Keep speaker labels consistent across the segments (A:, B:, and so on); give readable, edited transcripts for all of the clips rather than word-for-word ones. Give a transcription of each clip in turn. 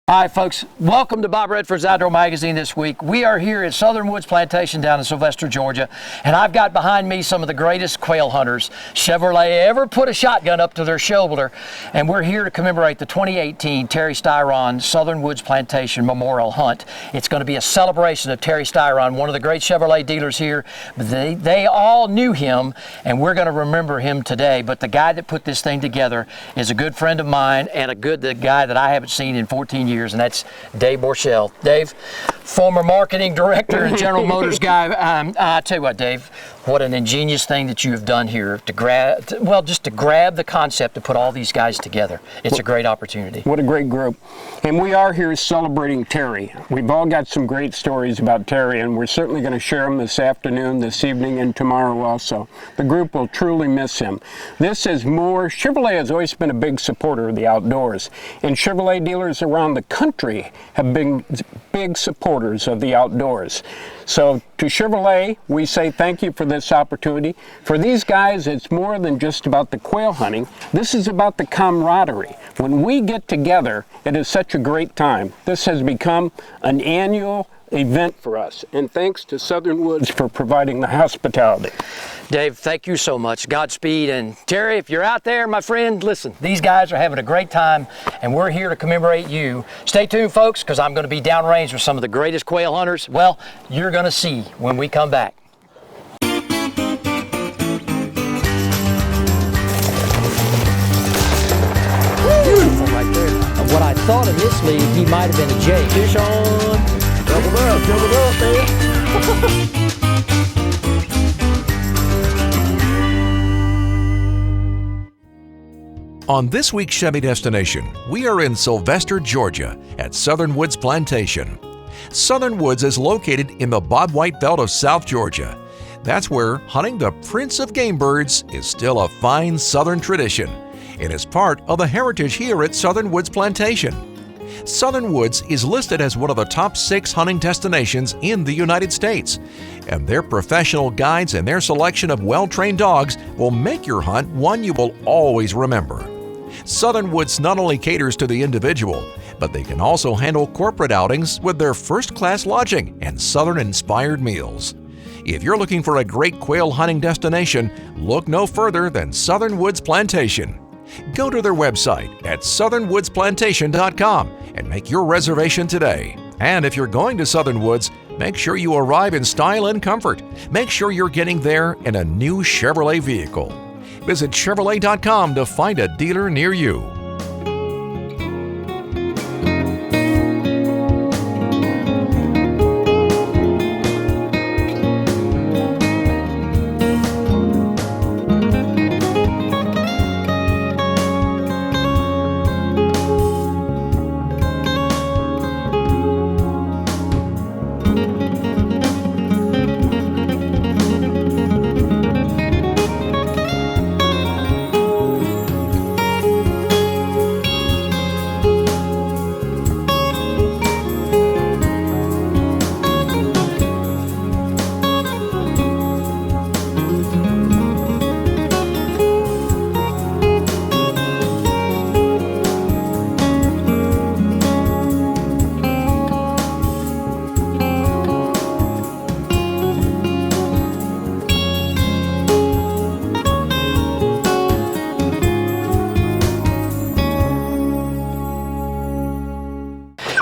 A: Hi folks, welcome to Bob Redfern's Outdoor Magazine this week. We are here at Southern Woods Plantation down in Sylvester, Georgia, and I've got behind me some of the greatest quail hunters Chevrolet ever put a shotgun up to their shoulder, and we're here to commemorate the 2018 Terry Styron Southern Woods Plantation Memorial Hunt. It's going to be a celebration of Terry Styron, one of the great Chevrolet dealers here. They all knew him, and we're going to remember him today, but the guy that put this thing together is a good friend of mine and the guy that I haven't seen in 14 years. And that's Dave Borchell. Dave, former marketing director and General Motors guy. I tell you what, Dave, what an ingenious thing that you have done here to grab the concept to put all these guys together. It's a great opportunity.
B: What a great group. And we are here celebrating Terry. We've all got some great stories about Terry, and we're certainly going to share them this afternoon, this evening, and tomorrow also. The group will truly miss him. Chevrolet has always been a big supporter of the outdoors, and Chevrolet dealers around the country have been big supporters of the outdoors. So to Chevrolet, we say thank you for this opportunity. For these guys, it's more than just about the quail hunting. This is about the camaraderie. When we get together, it is such a great time. This has become an annual event for us, and thanks to Southern Woods for providing the hospitality.
A: Dave, thank you so much. Godspeed. And Terry, if you're out there, my friend, listen, these guys are having a great time, and we're here to commemorate you. Stay tuned, folks, because I'm going to be downrange with some of the greatest quail hunters. Well, you're going to see when we come back. Beautiful right there. What I thought initially, he might have been a jay. Fish on. Doubled up, man.
C: On this week's Chevy Destination, we are in Sylvester, Georgia at Southern Woods Plantation. Southern Woods is located in the Bobwhite Belt of South Georgia. That's where hunting the prince of game birds is still a fine Southern tradition. It is part of the heritage here at Southern Woods Plantation. Southern Woods is listed as one of the top 6 hunting destinations in the United States, and their professional guides and their selection of well-trained dogs will make your hunt one you will always remember. Southern Woods not only caters to the individual, but they can also handle corporate outings with their first-class lodging and Southern-inspired meals. If you're looking for a great quail hunting destination, look no further than Southern Woods Plantation. Go to their website at southernwoodsplantation.com and make your reservation today. And if you're going to Southern Woods, make sure you arrive in style and comfort. Make sure you're getting there in a new Chevrolet vehicle. Visit Chevrolet.com to find a dealer near you.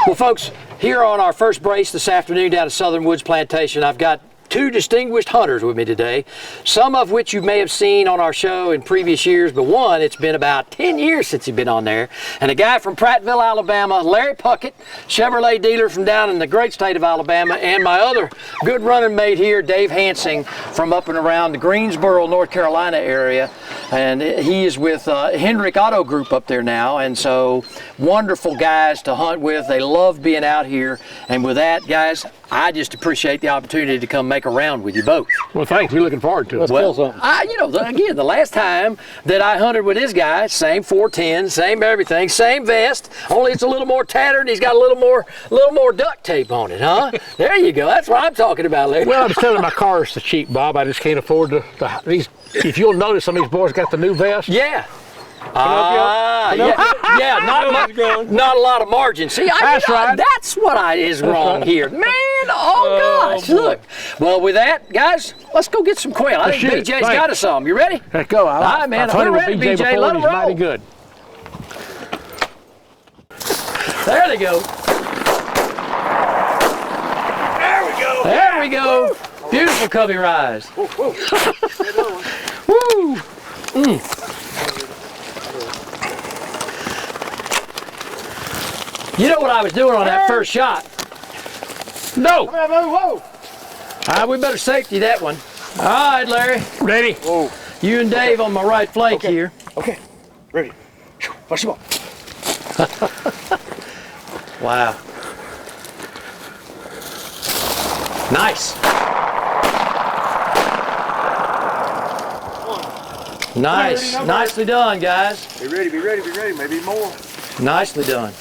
A: Well, folks, here on our first brace this afternoon down at Southern Woods Plantation, I've got 2 distinguished hunters with me today, some of which you may have seen on our show in previous years, but one, it's been about 10 years since he's been on there, and a guy from Prattville, Alabama, Larry Puckett, Chevrolet dealer from down in the great state of Alabama, and my other good running mate here, Dave Hansing, from up and around the Greensboro, North Carolina area, and he is with Hendrick Auto Group up there now, and so wonderful guys to hunt with. They love being out here, and with that, guys, I just appreciate the opportunity to come make a round with you both.
D: Well, thanks. We're looking forward to it.
A: Let's kill something. Again, the last time that I hunted with this guy, same 410, same everything, same vest, only it's a little more tattered and he's got a little more duct tape on it, huh? There you go. That's what I'm talking about, Larry.
D: Well, I'm telling my car is so cheap, Bob. I just can't afford these. If you'll notice, some of these boys got the new vest.
A: Yeah. Yeah, not a lot of margin. See, that's what is wrong here. Man, oh gosh, look. Well, with that, guys, let's go get some quail. I think BJ's got us some. You ready?
D: Let's go.
A: All right, man. We're ready, BJ. Let them roll.
D: Mighty good.
A: There they go. There we go. Beautiful cubby rise. Woo. You know what I was doing on that first shot? No. All right, we better safety that one. All right, Larry.
D: Ready?
A: Whoa. You and Dave on my right flank here.
D: Okay. Ready. Watch the ball.
A: Wow. Nice. Nice. Nicely done, guys.
D: Be ready, maybe more.
A: Nicely done.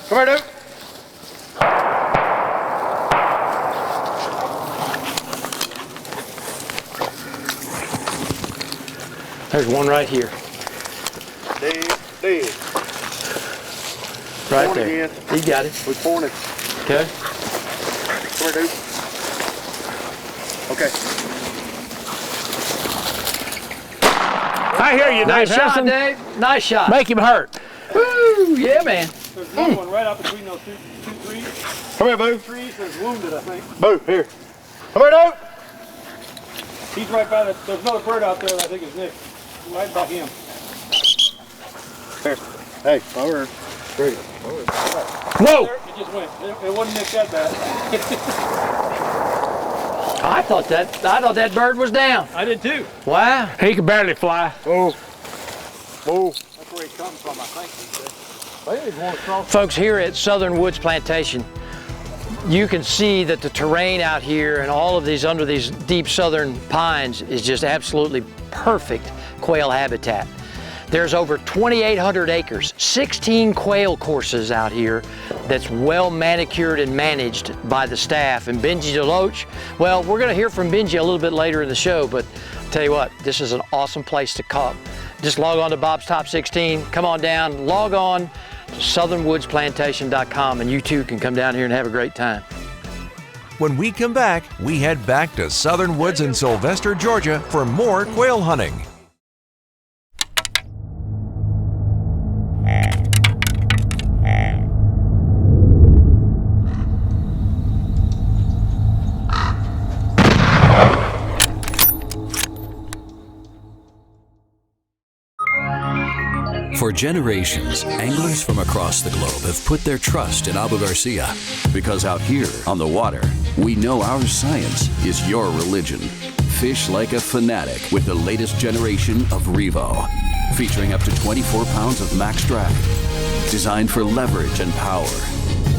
D: Come here, Duke.
A: There's one right here.
D: Dead.
A: Right
D: Point
A: there.
D: again.
A: He got it.
D: We pointed.
A: Okay.
D: Come here, Duke. Okay. I hear you,
A: Nice
D: Dave
A: shot,
D: Harrison.
A: Dave. Nice shot.
D: Make him hurt.
A: Woo, yeah, man.
E: There's another one right out between those two trees.
D: Come here, Boo.
E: Trees that's wounded, I think.
D: Boo, here. Come here, Duke.
E: He's right by that. There's another bird out there that I think is Nick. Right by him.
D: Here. Hey, forward. Ready.
A: Whoa!
E: It just went. It wasn't Nick that bad.
A: I thought that bird was down.
E: I did too.
A: Wow.
D: He can barely fly. Oh.
E: That's where he comes from, I think. He's going across.
A: Folks, here at Southern Woods Plantation, you can see that the terrain out here and all of these under these deep southern pines is just absolutely perfect quail habitat. There's over 2,800 acres, 16 quail courses out here that's well manicured and managed by the staff. And Benji DeLoach, well, we're gonna hear from Benji a little bit later in the show, but I'll tell you what, this is an awesome place to come. Just log on to Bob's Top 16, come on down, log on to southernwoodsplantation.com, and you too can come down here and have a great time.
C: When we come back, we head back to Southern Woods in Sylvester, Georgia for more quail hunting.
F: For generations, anglers from across the globe have put their trust in Abu Garcia. Because out here on the water, we know our science is your religion. Fish like a fanatic with the latest generation of Revo. Featuring up to 24 pounds of max drag. Designed for leverage and power.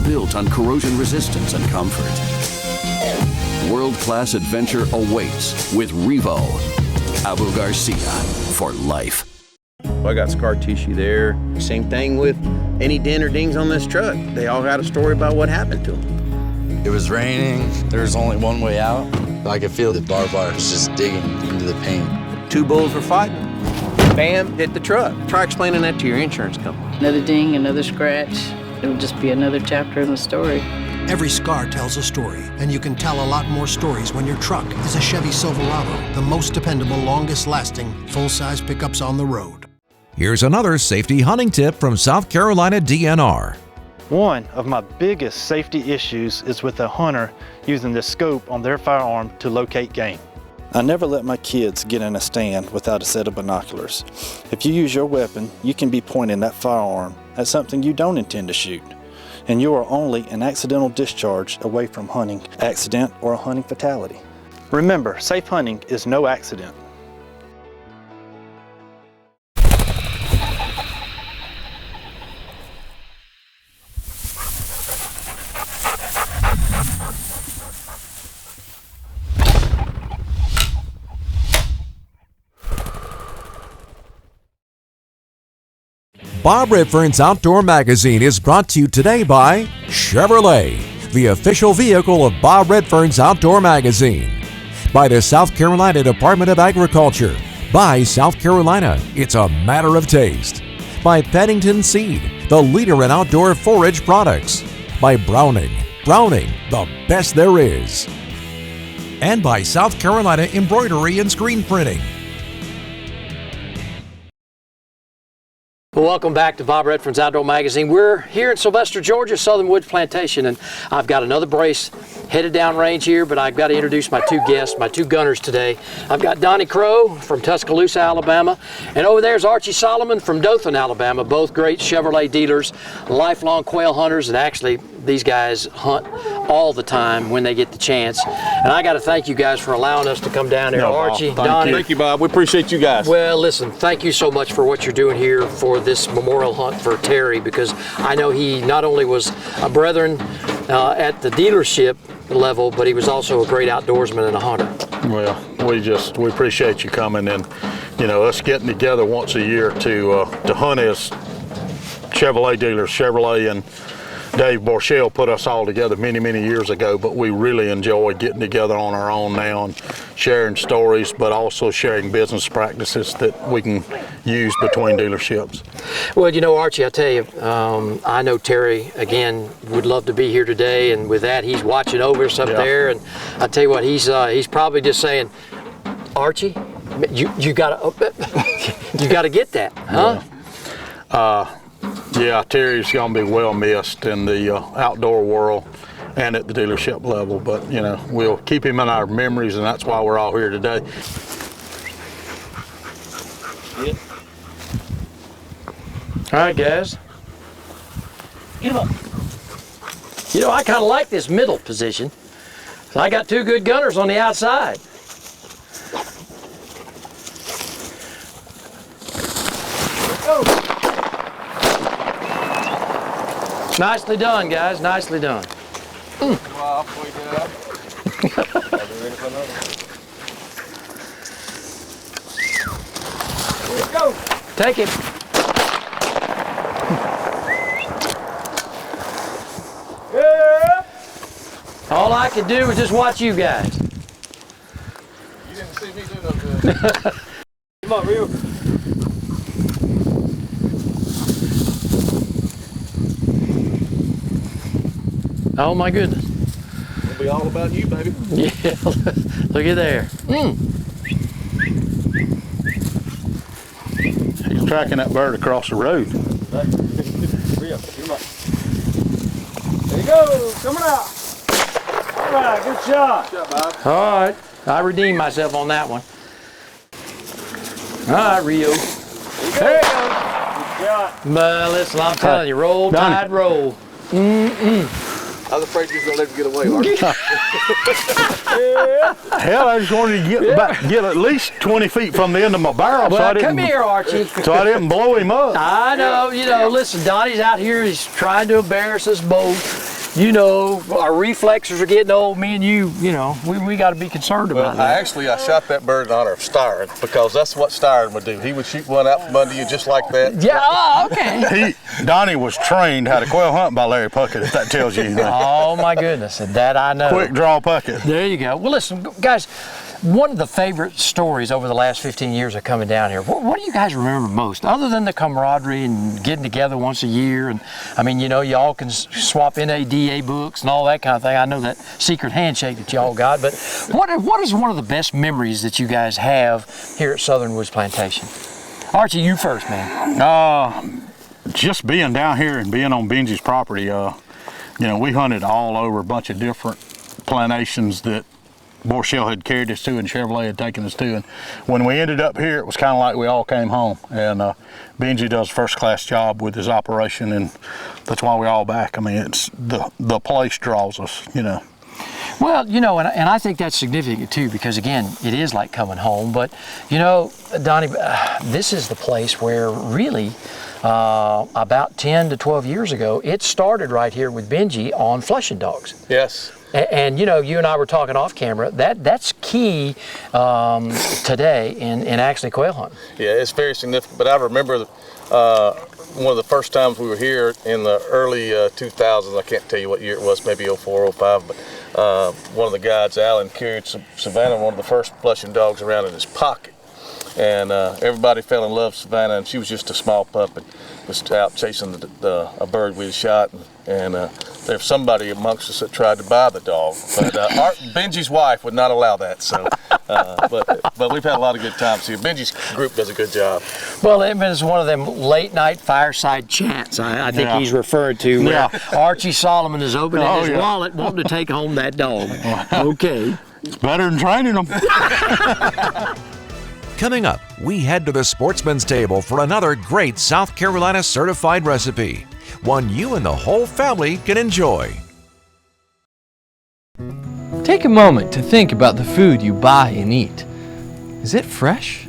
F: Built on corrosion resistance and comfort. World-class adventure awaits with Revo. Abu Garcia for life.
G: I got scar tissue there. Same thing with any dent or dings on this truck. They all got a story about what happened to them.
H: It was raining. There was only one way out. I could feel the barbed wire was just digging into the paint.
G: Two bulls were fighting. Bam, hit the truck. Try explaining that to your insurance company.
I: Another ding, another scratch. It'll just be another chapter in the story.
J: Every scar tells a story, and you can tell a lot more stories when your truck is a Chevy Silverado, the most dependable, longest-lasting, full-size pickups on the road.
C: Here's another safety hunting tip from South Carolina DNR.
E: One of my biggest safety issues is with a hunter using the scope on their firearm to locate game. I never let my kids get in a stand without a set of binoculars. If you use your weapon, you can be pointing that firearm at something you don't intend to shoot. And you are only an accidental discharge away from hunting accident or a hunting fatality. Remember, safe hunting is no accident.
C: Bob Redfern's Outdoor Magazine is brought to you today by Chevrolet, the official vehicle of Bob Redfern's Outdoor Magazine. By the South Carolina Department of Agriculture, By South Carolina, it's a matter of taste. By Paddington Seed, the leader in outdoor forage products. By Browning, the best there is. And by South Carolina Embroidery and Screen Printing.
A: Well, welcome back to Bob Redfern's Outdoor Magazine. We're here in Sylvester, Georgia, Southern Woods Plantation, and I've got another brace headed down range here, but I've got to introduce my two guests, my two gunners today. I've got Donnie Crow from Tuscaloosa, Alabama, and over there's Archie Solomon from Dothan, Alabama, both great Chevrolet dealers, lifelong quail hunters, and actually these guys hunt all the time when they get the chance. And I got to thank you guys for allowing us to come down here. Archie, Donnie.
D: Thank you, Bob. We appreciate you guys.
A: Well, listen, thank you so much for what you're doing here for this memorial hunt for Terry, because I know he not only was a brethren at the dealership level, but he was also a great outdoorsman and a hunter.
K: Well, we appreciate you coming, and us getting together once a year to hunt as Chevrolet dealers. Chevrolet and Dave Borchell put us all together many years ago, but we really enjoy getting together on our own now and sharing stories, but also sharing business practices that we can use between dealerships.
A: Well, Archie, I tell you, I know Terry, again, would love to be here today, and with that, he's watching over us up there, and I tell you what, he's probably just saying, Archie, you gotta get that, huh?
K: Yeah, Terry's gonna be well missed in the outdoor world and at the dealership level, but we'll keep him in our memories, and that's why we're all here today.
A: All right, guys. Get him up. I kind of like this middle position. So I got two good gunners on the outside. Go. Nicely done, guys. Nicely done. Go. Take it. Yeah. All I could do was just watch you guys.
D: You didn't see me do no good. Come on, Rio.
A: Oh my goodness.
D: It'll be all about you, baby.
A: Yeah, look at there.
K: He's tracking that bird across the road.
D: Rio, come on. There you go, coming out. All right, good shot. Good shot, Bob.
A: All right, I redeemed myself on that one. All right, Rio.
D: There you go. Good shot.
A: But listen, I'm telling you, roll, tide, roll.
D: I was afraid you was gonna let him get away, Archie.
K: Hell, I just wanted to get at least 20 feet from the end of my barrel.
A: Well, come here, Archie.
K: So I didn't blow him up.
A: I know, listen, Donnie's out here, he's trying to embarrass us both. Our reflexes are getting old, me and you, we got to be concerned about that.
D: I shot that bird in honor of Styron, because that's what Styron would do. He would shoot one out from under you just like that.
A: Yeah, okay.
K: Donnie was trained how to quail hunt by Larry Puckett, if that tells you anything.
A: Oh my goodness, and that I know.
K: Quick draw Puckett.
A: There you go. Well, listen, guys, one of the favorite stories over the last 15 years of coming down here, what do you guys remember most, other than the camaraderie and getting together once a year? And I mean, you all can swap NADA books and all that kind of thing. I know that secret handshake that y'all got, but what is one of the best memories that you guys have here at Southern Woods Plantation? Archie, you first, man.
K: Just being down here and being on Benji's property, we hunted all over a bunch of different plantations that Borchell had carried us to and Chevrolet had taken us to. And when we ended up here, it was kind of like we all came home. And Benji does a first-class job with his operation, and that's why we're all back. I mean, it's the place draws us,
A: Well, and I think that's significant too, because again, it is like coming home. But, Donnie, this is the place where really about 10 to 12 years ago, it started right here with Benji on flushing dogs.
D: Yes.
A: And you and I were talking off camera, that's key today in actually quail hunting.
D: Yeah, it's very significant. But I remember one of the first times we were here in the early 2000s, I can't tell you what year it was, maybe 04, 05, but one of the guides, Alan, carried Savannah, one of the first flushing dogs, around in his pocket. and everybody fell in love with Savannah, and she was just a small pup and was out chasing a bird we had shot, and there's somebody amongst us that tried to buy the dog, but Benji's wife would not allow that. So, but we've had a lot of good times here. Benji's group does a good job.
A: Well, it was one of them late night fireside chats. I think he's referred to where Archie Solomon is opening his wallet, wanting to take home that dog. Okay,
K: it's better than training them.
C: Coming up, we head to the Sportsman's Table for another great South Carolina certified recipe, one you and the whole family can enjoy.
L: Take a moment to think about the food you buy and eat. Is it fresh?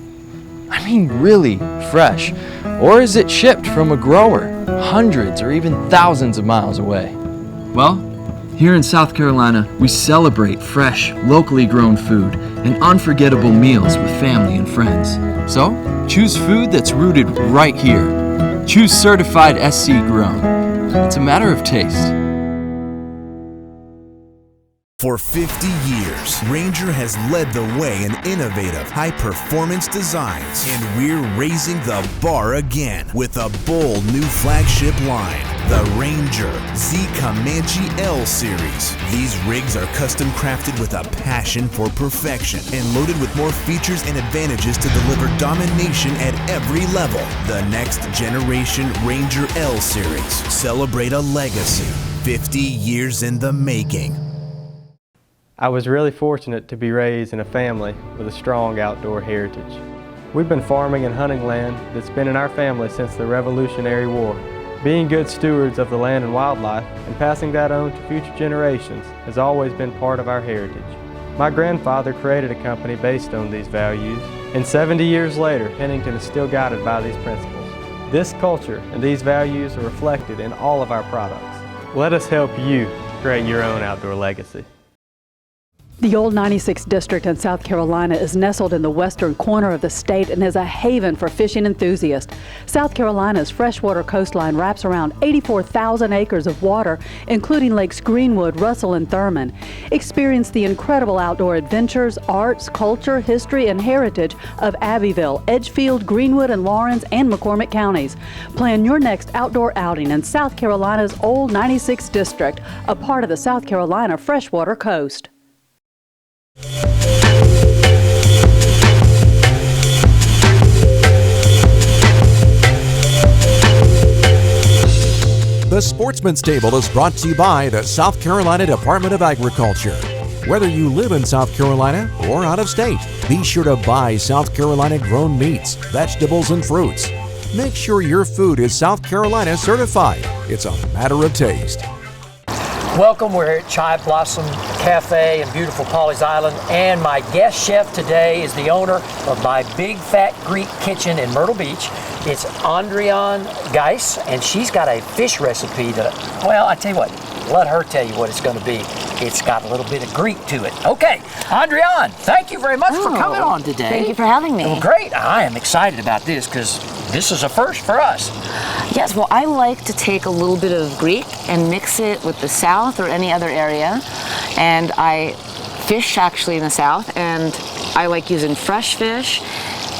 L: I mean really fresh. Or is it shipped from a grower, hundreds or even thousands of miles away?
M: Well, here in South Carolina, we celebrate fresh, locally grown food and unforgettable meals with family and friends. So, choose food that's rooted right here. Choose certified SC grown. It's a matter of taste.
N: For 50 years, Ranger has led the way in innovative, high-performance designs, and we're raising the bar again with a bold new flagship line, the Ranger Z Comanche L Series. These rigs are custom crafted with a passion for perfection and loaded with more features and advantages to deliver domination at every level. The next generation Ranger L Series. Celebrate a legacy, 50 years in the making.
O: I was really fortunate to be raised in a family with a strong outdoor heritage. We've been farming and hunting land that's been in our family since the Revolutionary War. Being good stewards of the land and wildlife and passing that on to future generations has always been part of our heritage. My grandfather created a company based on these values, and 70 years later, Pennington is still guided by these principles. This culture and these values are reflected in all of our products. Let us help you create your own outdoor legacy.
P: The Old 96 District in South Carolina is nestled in the western corner of the state and is a haven for fishing enthusiasts. South Carolina's freshwater coastline wraps around 84,000 acres of water, including Lakes Greenwood, Russell, and Thurman. Experience the incredible outdoor adventures, arts, culture, history, and heritage of Abbeville, Edgefield, Greenwood, and Lawrence, and McCormick counties. Plan your next outdoor outing in South Carolina's Old 96 District, a part of the South Carolina freshwater coast.
C: The Sportsman's Table is brought to you by the South Carolina Department of Agriculture. Whether you live in South Carolina or out of state, be sure to buy South Carolina grown meats, vegetables, and fruits. Make sure your food is South Carolina certified. It's a matter of taste.
A: Welcome, we're here at Chai Blossom Cafe in beautiful Pawleys Island, and my guest chef today is the owner of My Big Fat Greek Kitchen in Myrtle Beach. It's Andrian Geis, and she's got a fish recipe that, well, I tell you what, let her tell you what it's going to be. It's got a little bit of Greek to it. Okay, Andrian, thank you very much for coming on today.
Q: Thank you for having me.
A: Well, great. I am excited about this because this is a first for us.
Q: Yes, well, I like to take a little bit of Greek and mix it with the South or any other area. And I fish actually in the South, and I like using fresh fish.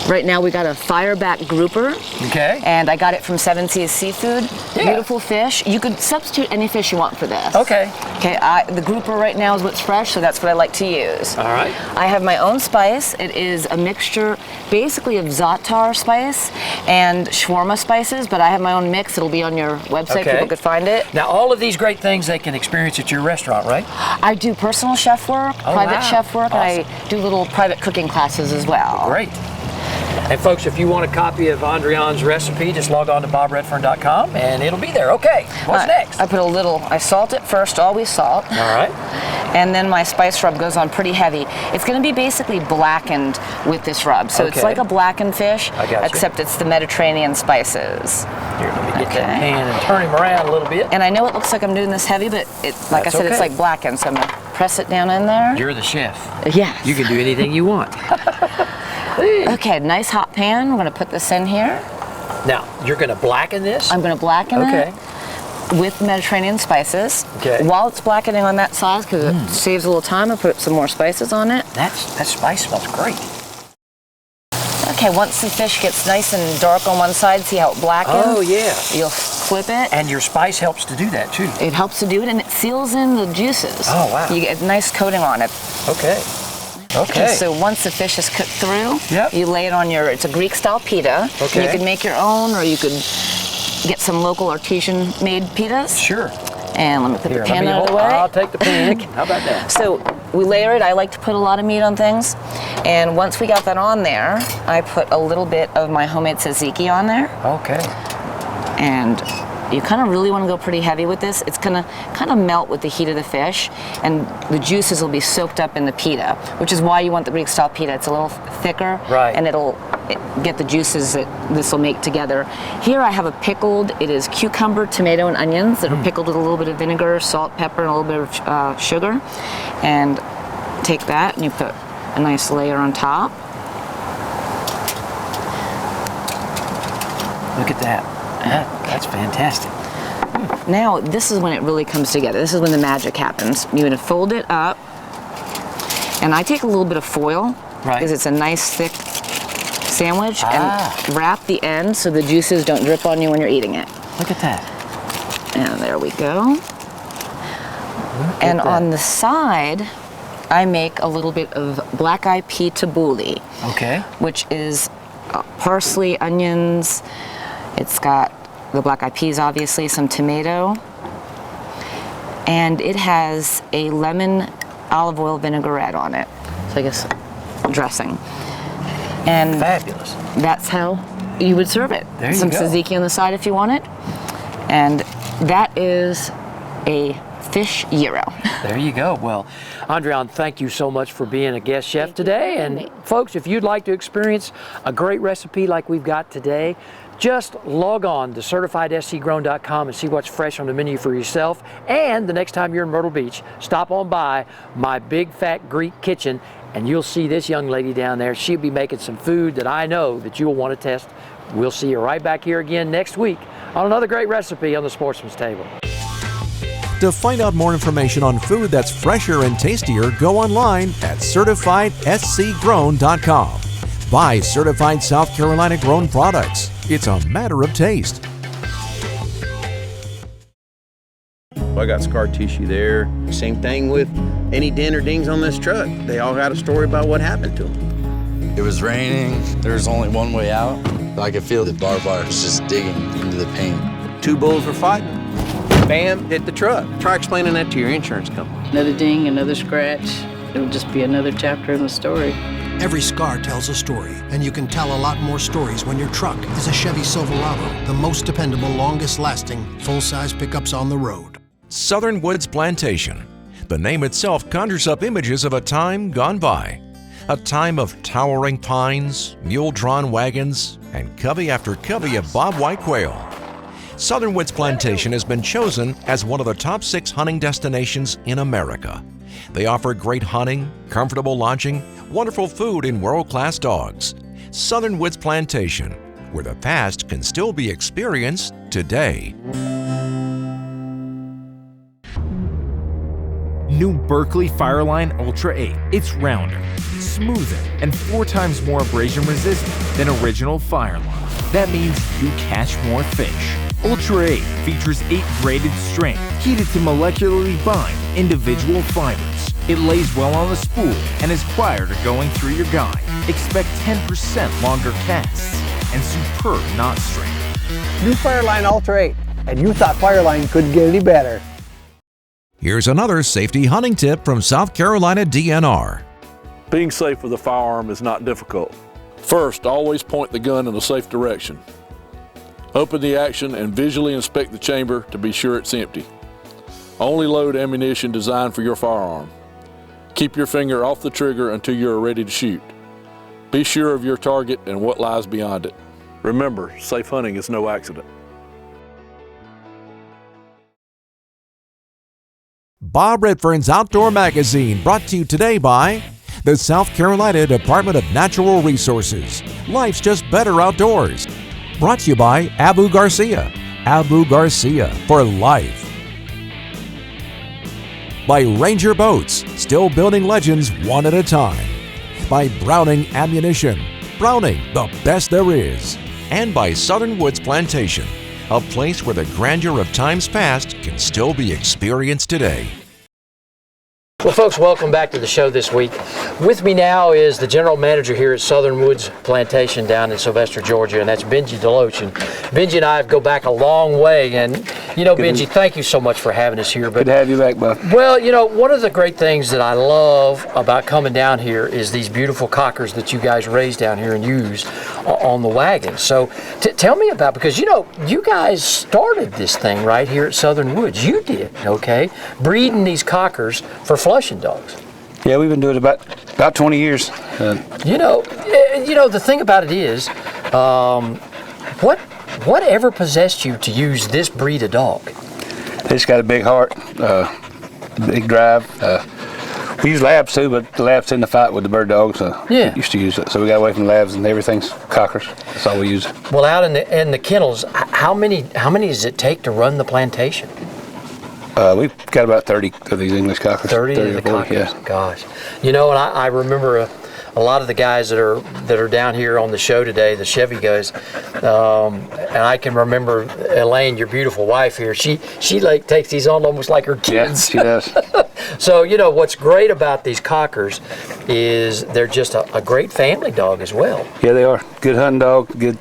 Q: Right now we got a fireback grouper.
A: Okay.
Q: And I got it from 7 Seas Seafood. Yeah. Beautiful fish. You could substitute any fish you want for this.
A: Okay.
Q: Okay, the grouper right now is what's fresh, so that's what I like to use.
A: All right.
Q: I have my own spice. It is a mixture basically of za'atar spice and shawarma spices, but I have my own mix. It'll be on your website.
A: Okay.
Q: People could find it.
A: Now, all of these great things they can experience at your restaurant, right?
Q: I do personal chef work, private chef work,
A: awesome.
Q: and I do little private cooking classes as well.
A: Great. And folks, if you want a copy of Andrian's recipe, just log on to bobredfern.com and it'll be there. Okay, what's next?
Q: I put a little, I salt it first, always salt.
A: All right.
Q: And then my spice rub goes on pretty heavy. It's going to be basically blackened with this rub. So it's like a blackened fish, except it's the Mediterranean spices.
A: Here, let me get that pan and turn him around a little bit.
Q: And I know it looks like I'm doing this heavy, but it, like I said, it's like blackened. So I'm going to press it down in there.
A: You're the chef.
Q: Yes.
A: You can do anything you want.
Q: Okay, nice hot pan. We're going to put this in here.
A: Now, you're going to blacken this?
Q: I'm going to blacken it with Mediterranean spices.
A: Okay.
Q: While it's blackening on that size, because it saves a little time, I put some more spices on it.
A: That spice smells great.
Q: Okay, once the fish gets nice and dark on one side, see how it blackens?
A: Oh, yeah.
Q: You'll flip it.
A: And your spice helps to do that, too.
Q: It helps to do it, and it seals in the juices.
A: Oh, wow.
Q: You get a nice coating on it.
A: Okay. Okay.
Q: So once the fish is cooked through,
A: yep.
Q: you lay it on it's a Greek-style pita.
A: Okay.
Q: You could make your own, or you could get some local artisan-made pitas.
A: Sure.
Q: And let me put the pan out of the way.
A: I'll take the pan. How about that?
Q: So we layer it. I like to put a lot of meat on things. And once we got that on there, I put a little bit of my homemade tzatziki on there.
A: Okay.
Q: And you kind of really want to go pretty heavy with this. It's going to kind of melt with the heat of the fish, and the juices will be soaked up in the pita, which is why you want the Greek style pita. It's a little thicker,
A: right,
Q: and it'll get the juices that this will make together. Here I have it is cucumber, tomato, and onions that are pickled with a little bit of vinegar, salt, pepper, and a little bit of sugar. And take that and you put a nice layer on top.
A: Look at that. That's fantastic.
Q: Now, this is when it really comes together. This is when the magic happens. You're gonna fold it up, and I take a little bit of foil, because it's a nice thick sandwich, and wrap the end so the juices don't drip on you when you're eating it.
A: Look at that.
Q: And there we go. And on the side, I make a little bit of black-eyed pea tabbouleh.
A: Okay.
Q: Which is parsley, onions. It's got the black-eyed peas, obviously, some tomato, and it has a lemon olive oil vinaigrette on it. So I guess dressing. And
A: fabulous.
Q: That's how you would serve it.
A: There you
Q: some
A: go.
Q: tzatziki on the side if you want it. And that is a fish gyro.
A: There you go. Well, Andrian, thank you so much for being a guest chef today. And folks, if you'd like to experience a great recipe like we've got today, just log on to CertifiedSCGrown.com and see what's fresh on the menu for yourself. And the next time you're in Myrtle Beach, stop on by my Big Fat Greek Kitchen and you'll see this young lady down there. She'll be making some food that I know that you'll want to test. We'll see you right back here again next week on another great recipe on the Sportsman's Table.
C: To find out more information on food that's fresher and tastier, go online at CertifiedSCGrown.com. Buy certified South Carolina grown products. It's a matter of taste.
G: I got scar tissue there. Same thing with any dent or dings on this truck. They all got a story about what happened to them.
H: It was raining. There was only one way out. I could feel the barbed wire was just digging into the paint.
G: Two bulls were fighting. Bam, hit the truck. Try explaining that to your insurance company.
I: Another ding, another scratch. It'll just be another chapter in the story.
J: Every scar tells a story, and you can tell a lot more stories when your truck is a Chevy Silverado, the most dependable, longest-lasting, full-size pickups on the road.
C: Southern Woods Plantation. The name itself conjures up images of a time gone by. A time of towering pines, mule-drawn wagons, and covey after covey of bobwhite quail. Southern Woods Plantation has been chosen as one of the top 6 hunting destinations in America. They offer great hunting, comfortable lodging, wonderful food, and world-class dogs. Southern Woods Plantation, where the past can still be experienced today.
R: New Berkley Fireline Ultra 8. It's rounder, smoother, and 4 times more abrasion resistant than original Fireline. That means you catch more fish. Ultra 8 features 8 braided strings heated to molecularly bind individual fibers. It lays well on the spool and is prior to going through your guide. Expect 10% longer casts and superb knot strength.
S: New Fireline Ultra 8, and you thought Fireline couldn't get any better.
C: Here's another safety hunting tip from South Carolina DNR.
T: Being safe with a firearm is not difficult. First, always point the gun in a safe direction. Open the action and visually inspect the chamber to be sure it's empty. Only load ammunition designed for your firearm. Keep your finger off the trigger until you are ready to shoot. Be sure of your target and what lies beyond it. Remember, safe hunting is no accident.
C: Bob Redfern's Outdoor Magazine, brought to you today by the South Carolina Department of Natural Resources. Life's just better outdoors. Brought to you by Abu Garcia. Abu Garcia for life. By Ranger Boats, still building legends one at a time. By Browning Ammunition, Browning, the best there is. And by Southern Woods Plantation, a place where the grandeur of times past can still be experienced today.
A: Well, folks, welcome back to the show this week. With me now is the general manager here at Southern Woods Plantation down in Sylvester, Georgia, and that's Benji Deloach. And Benji and I go back a long way, and you know, Benji, thank you so much for having us here. But,
U: good to have you back, Buff.
A: Well, you know, one of the great things that I love about coming down here is these beautiful cockers that you guys raise down here and use on the wagon. So tell me about, because you know, you guys started this thing right here at Southern Woods. You did, okay? Breeding these cockers for flushing dogs.
U: Yeah, we've been doing it about 20 years.
A: You know, the thing about it is, whatever possessed you to use this breed of dog?
U: They just got a big heart, big drive. We use labs too, but the labs tend to fight with the bird dogs.
A: Yeah.
U: Used to use it, so we got away from the labs and everything's cockers. That's all we use.
A: Well, out in the kennels, how many does it take to run the plantation?
U: We've got about 30 of these English cockers.
A: 30 of the
U: 40,
A: cockers.
U: yeah.
A: Gosh, you know, and I remember a lot of the guys that are down here on the show today, the Chevy guys, and I can remember Elaine, your beautiful wife here. She like takes these on almost like her kids.
U: Yeah, she does.
A: So you know what's great about these cockers is they're just a great family dog as well.
U: Yeah, they are. Good hunting dog. Good.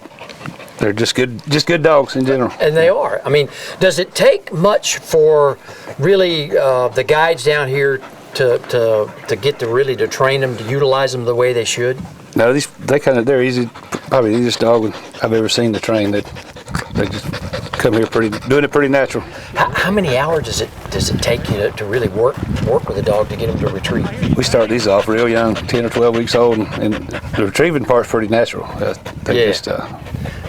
U: They're just good dogs in general.
A: And they are. I mean, does it take much for really the guides down here to get to train them to utilize them the way they should?
U: No, they're easy. Probably the easiest dog I've ever seen to train. They just come here doing it pretty natural.
A: How many hours does it take you to really work with a dog to get them to retrieve?
U: We start these off real young, 10 or 12 weeks old, and the retrieving part's pretty natural.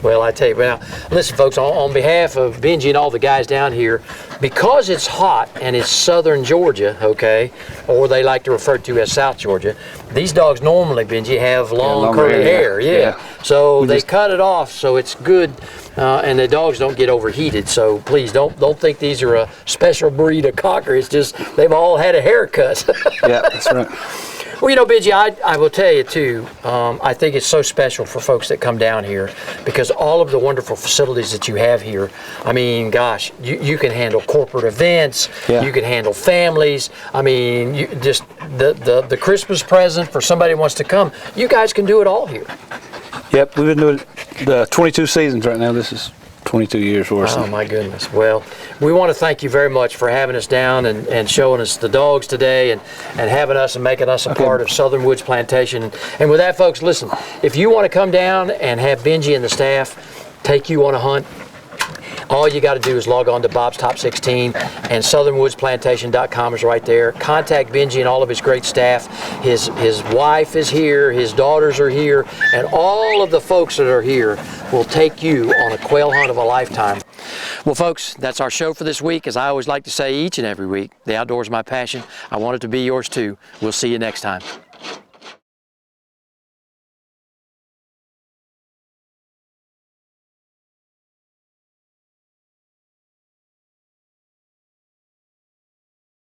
A: Well, I tell you, now, listen, folks, on behalf of Benji and all the guys down here, because it's hot and it's southern Georgia, okay, or they like to refer to as South Georgia, these dogs normally, Benji, have long curly hair. Yeah. So they cut it off so it's good, and the dogs don't get overheated. So please don't think these are a special breed of cocker. It's just they've all had a haircut.
U: Yeah, that's right.
A: Well, you know, Benji, I will tell you too, I think it's so special for folks that come down here because all of the wonderful facilities that you have here, I mean, gosh, you can handle corporate events, you can handle families, I mean, just the Christmas present for somebody who wants to come, you guys can do it all here.
U: Yep, we've been doing the 22 seasons right now. This is 22 years for us.
A: Oh my goodness. Well, we want to thank you very much for having us down and showing us the dogs today and having us and making us a part of Southern Woods Plantation. And with that, folks, listen, if you want to come down and have Benji and the staff take you on a hunt, all you got to do is log on to Bob's Top 16 and southernwoodsplantation.com is right there. Contact Benji and all of his great staff. His wife is here, his daughters are here, and all of the folks that are here will take you on a quail hunt of a lifetime. Well, folks, that's our show for this week. As I always like to say each and every week, the outdoors is my passion. I want it to be yours too. We'll see you next time.